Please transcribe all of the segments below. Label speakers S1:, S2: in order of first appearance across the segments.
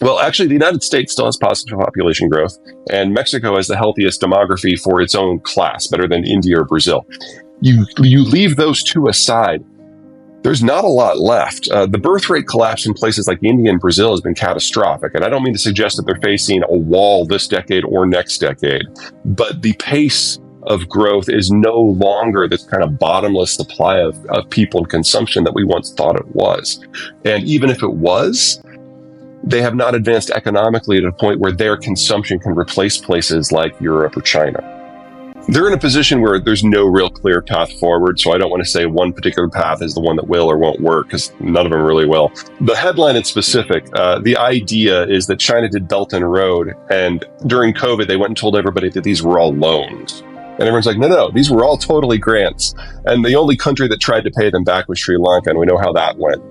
S1: Well, actually, the United States still has positive population growth, and Mexico has the healthiest demography for its own class, better than India or Brazil. You leave those two aside, there's not a lot left. The birth rate collapse in places like India and Brazil has been catastrophic. And I don't mean to suggest that they're facing a wall this decade or next decade, but the pace of growth is no longer this kind of bottomless supply of people and consumption that we once thought it was. And even if it was, they have not advanced economically to a point where their consumption can replace places like Europe or China. They're in a position where there's no real clear path forward, so I don't want to say one particular path is the one that will or won't work, because none of them really will. The headline in specific, the idea is that China did Belt and Road, and during COVID, they went and told everybody that these were all loans. And everyone's like, no, these were all totally grants. And the only country that tried to pay them back was Sri Lanka, and we know how that went.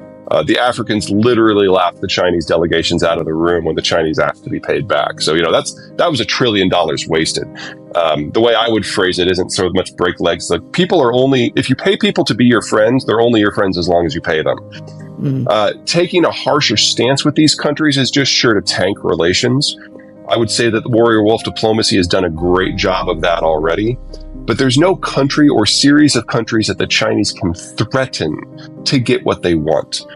S1: The Africans literally laughed the Chinese delegations out of the room when the Chinese asked to be paid back. So, that was $1 trillion wasted. The way I would phrase it isn't so much break legs. Like, people are only, if you pay people to be your friends, they're only your friends as long as you pay them. Taking a harsher stance with these countries is just sure to tank relations. I would say that the warrior wolf diplomacy has done a great job of that already. But there's no country or series of countries that the Chinese can threaten to get what they want.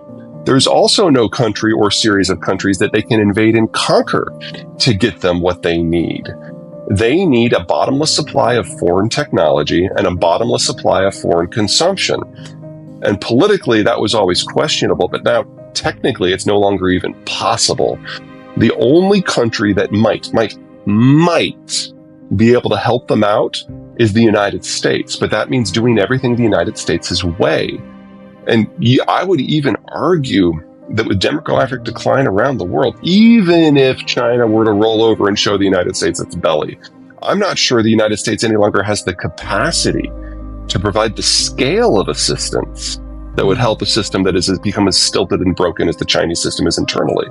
S1: There's also no country or series of countries that they can invade and conquer to get them what they need. They need a bottomless supply of foreign technology and a bottomless supply of foreign consumption. And politically, that was always questionable, but now technically it's no longer even possible. The only country that might be able to help them out is the United States, but that means doing everything the United States' way. And I would even argue that with demographic decline around the world, even if China were to roll over and show the United States its belly, I'm not sure the United States any longer has the capacity to provide the scale of assistance that would help a system that has become as stilted and broken as the Chinese system is internally.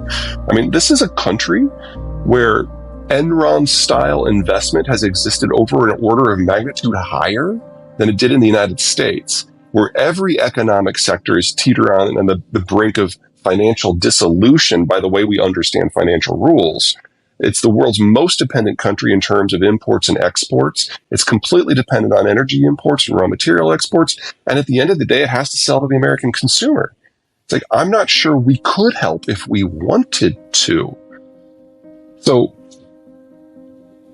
S1: I mean, this is a country where Enron-style investment has existed over an order of magnitude higher than it did in the United States, where every economic sector is teeter on the brink of financial dissolution by the way we understand financial rules. It's the world's most dependent country in terms of imports and exports. It's completely dependent on energy imports and raw material exports. And at the end of the day, it has to sell to the American consumer. It's like, I'm not sure we could help if we wanted to. So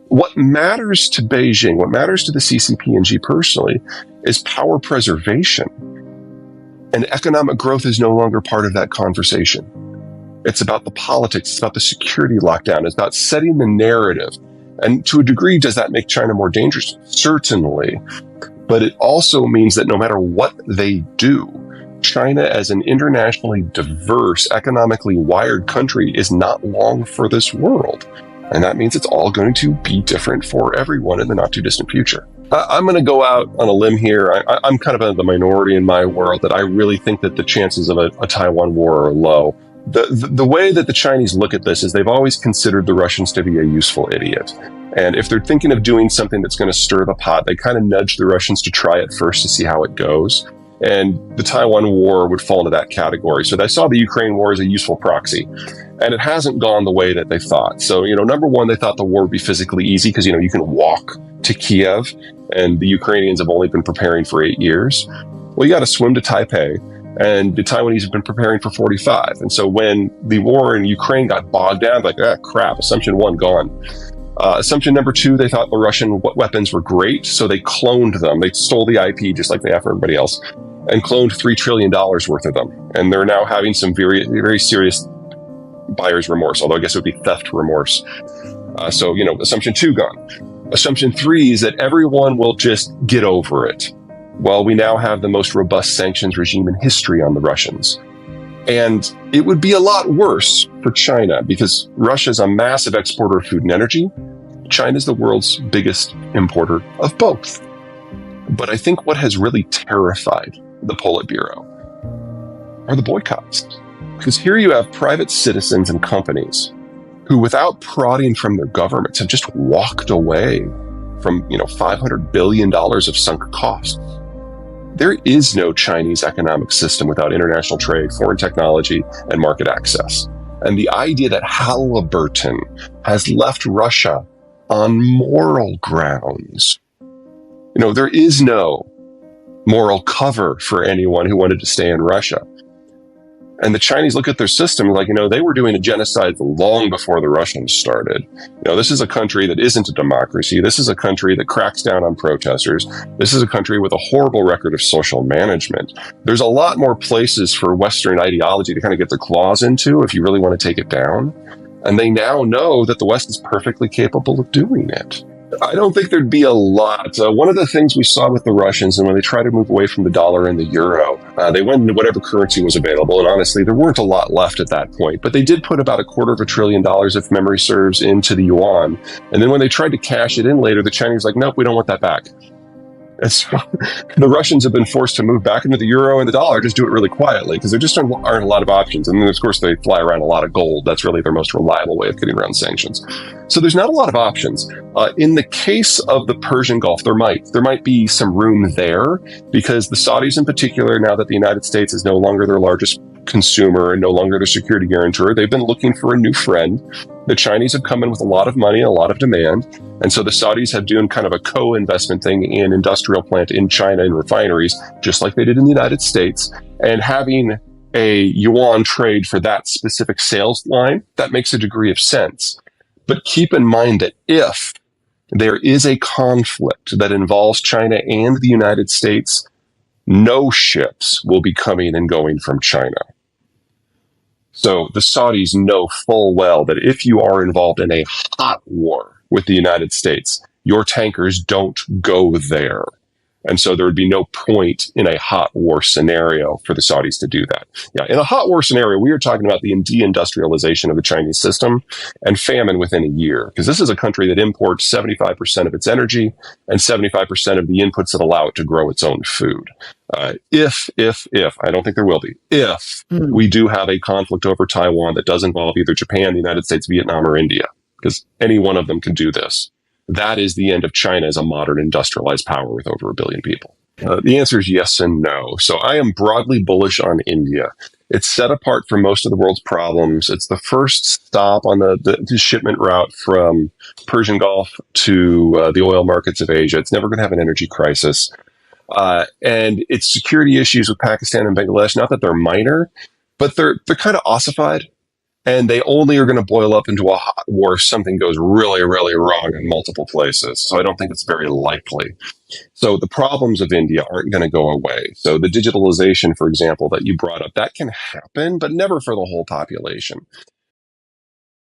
S1: what matters to Beijing, what matters to the CCP&G personally, is power preservation. And economic growth is no longer part of that conversation. It's about the politics, it's about the security lockdown, it's about setting the narrative. And to a degree, does that make China more dangerous? Certainly. But it also means that no matter what they do, China as an internationally diverse, economically wired country is not long for this world. And that means it's all going to be different for everyone in the not too distant future. I'm going to go out on a limb here. I'm kind of the minority in my world that I really think that the chances of a Taiwan war are low. The way that the Chinese look at this is they've always considered the Russians to be a useful idiot. And if they're thinking of doing something that's going to stir the pot, they kind of nudge the Russians to try it first to see how it goes. And the Taiwan war would fall into that category. So they saw the Ukraine war as a useful proxy. And it hasn't gone the way that they thought. So, number one, they thought the war would be physically easy because, you can walk to Kiev, and the Ukrainians have only been preparing for 8 years. Well, you got to swim to Taipei, and the Taiwanese have been preparing for 45. And so when the war in Ukraine got bogged down, like, crap, assumption one gone. Assumption number two, they thought the Russian weapons were great, so they cloned them. They stole the IP just like they have for everybody else, and cloned $3 trillion worth of them. And they're now having some very, very serious buyer's remorse, although I guess it would be theft remorse. So, assumption two gone. Assumption three is that everyone will just get over it. Well, we now have the most robust sanctions regime in history on the Russians. And it would be a lot worse for China because Russia is a massive exporter of food and energy. China is the world's biggest importer of both. But I think what has really terrified the Politburo are the boycotts. Because here you have private citizens and companies who, without prodding from their governments, have just walked away from, $500 billion of sunk costs. There is no Chinese economic system without international trade, foreign technology, and market access. And the idea that Halliburton has left Russia on moral grounds. There is no moral cover for anyone who wanted to stay in Russia. And the Chinese look at their system like, they were doing a genocide long before the Russians started. This is a country that isn't a democracy. This is a country that cracks down on protesters. This is a country with a horrible record of social management. There's a lot more places for Western ideology to kind of get their claws into if you really want to take it down. And they now know that the West is perfectly capable of doing it. I don't think there'd be a lot. One of the things we saw with the Russians, and when they tried to move away from the dollar and the euro, they went into whatever currency was available. And honestly, there weren't a lot left at that point. But they did put about $250 billion, if memory serves, into the yuan. And then when they tried to cash it in later, the Chinese were like, nope, we don't want that back. And so the Russians have been forced to move back into the euro and the dollar, just do it really quietly, because there just aren't a lot of options. And then, of course, they fly around a lot of gold. That's really their most reliable way of getting around sanctions. So there's not a lot of options. In the case of the Persian Gulf, there might be some room there, because the Saudis in particular, now that the United States is no longer their largest consumer and no longer their security guarantor, they've been looking for a new friend. The Chinese have come in with a lot of money and a lot of demand. And so the Saudis have done kind of a co-investment thing in industrial plant in China and refineries, just like they did in the United States. And having a yuan trade for that specific sales line, that makes a degree of sense. But keep in mind that if there is a conflict that involves China and the United States, no ships will be coming and going from China. So the Saudis know full well that if you are involved in a hot war with the United States, your tankers don't go there. And so there would be no point in a hot war scenario for the Saudis to do that. Yeah, in a hot war scenario, we are talking about the deindustrialization of the Chinese system and famine within a year, because this is a country that imports 75% of its energy and 75% of the inputs that allow it to grow its own food. If, I don't think there will be, if we do have a conflict over Taiwan that does involve either Japan, the United States, Vietnam, or India, because any one of them can do this, that is the end of China as a modern industrialized power with over 1 billion people. The answer is yes and no. So I am broadly bullish on India. It's set apart from most of the world's problems. It's the first stop on the shipment route from Persian Gulf to the oil markets of Asia. It's never going to have an energy crisis. And its security issues with Pakistan and Bangladesh, not that they're minor, but they're kind of ossified. And they only are going to boil up into a hot war if something goes really, really wrong in multiple places. So I don't think it's very likely. So the problems of India aren't going to go away. So the digitalization, for example, that you brought up, that can happen, but never for the whole population.